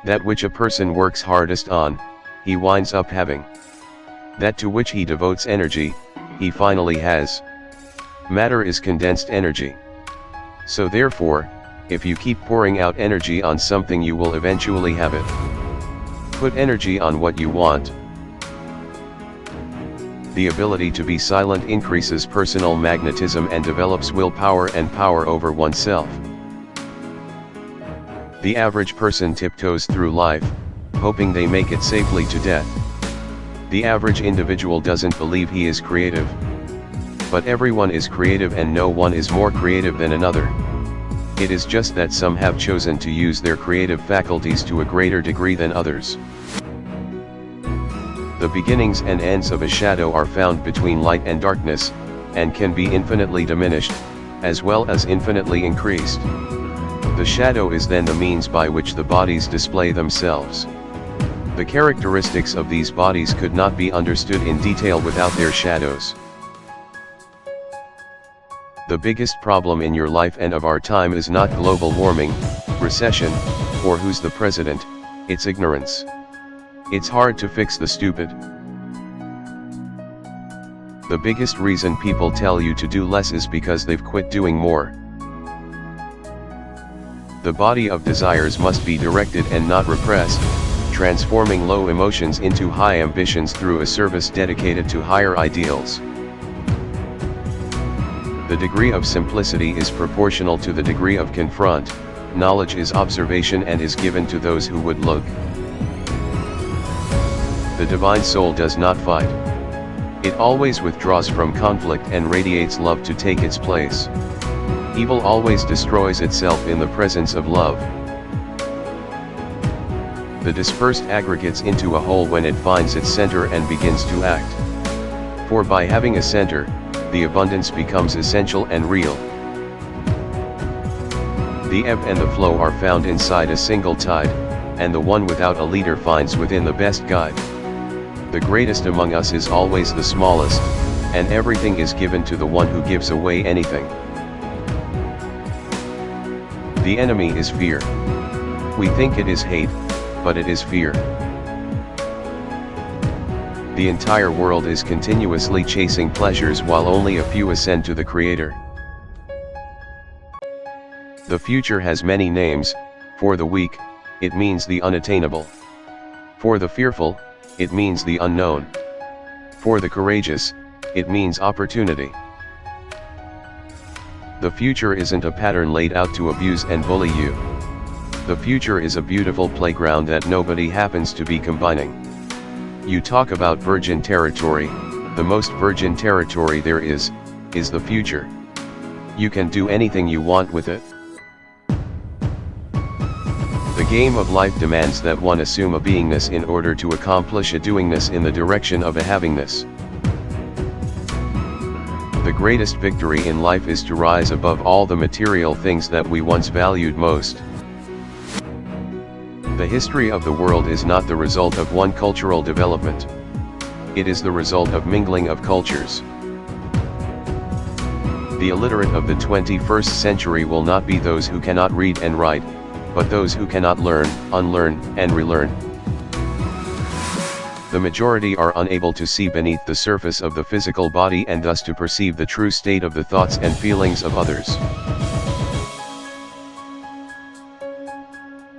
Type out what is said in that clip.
That which a person works hardest on, he winds up having. That to which he devotes energy, he finally has. Matter is condensed energy. So therefore, if you keep pouring out energy on something, you will eventually have it. Put energy on what you want. The ability to be silent increases personal magnetism and develops willpower and power over oneself. The average person tiptoes through life, hoping they make it safely to death. The average individual doesn't believe he is creative. But everyone is creative and no one is more creative than another. It is just that some have chosen to use their creative faculties to a greater degree than others. The beginnings and ends of a shadow are found between light and darkness, and can be infinitely diminished, as well as infinitely increased. The shadow is then the means by which the bodies display themselves. The characteristics of these bodies could not be understood in detail without their shadows. The biggest problem in your life and of our time is not global warming, recession, or who's the president, it's ignorance. It's hard to fix the stupid. The biggest reason people tell you to do less is because they've quit doing more. The body of desires must be directed and not repressed, transforming low emotions into high ambitions through a service dedicated to higher ideals. The degree of simplicity is proportional to the degree of confront. Knowledge is observation and is given to those who would look. The divine soul does not fight. It always withdraws from conflict and radiates love to take its place. Evil always destroys itself in the presence of love. The dispersed aggregates into a whole when it finds its center and begins to act. For by having a center, the abundance becomes essential and real. The ebb and the flow are found inside a single tide, and the one without a leader finds within the best guide. The greatest among us is always the smallest, and everything is given to the one who gives away anything. The enemy is fear. We think it is hate, but it is fear. The entire world is continuously chasing pleasures while only a few ascend to the Creator. The future has many names. For the weak, it means the unattainable. For the fearful, it means the unknown. For the courageous, it means opportunity. The future isn't a pattern laid out to abuse and bully you. The future is a beautiful playground that nobody happens to be combining. You talk about virgin territory. The most virgin territory there is the future. You can do anything you want with it. The game of life demands that one assume a beingness in order to accomplish a doingness in the direction of a havingness. The greatest victory in life is to rise above all the material things that we once valued most. The history of the world is not the result of one cultural development. It is the result of mingling of cultures. The illiterate of the 21st century will not be those who cannot read and write, but those who cannot learn, unlearn, and relearn. The majority are unable to see beneath the surface of the physical body and thus to perceive the true state of the thoughts and feelings of others.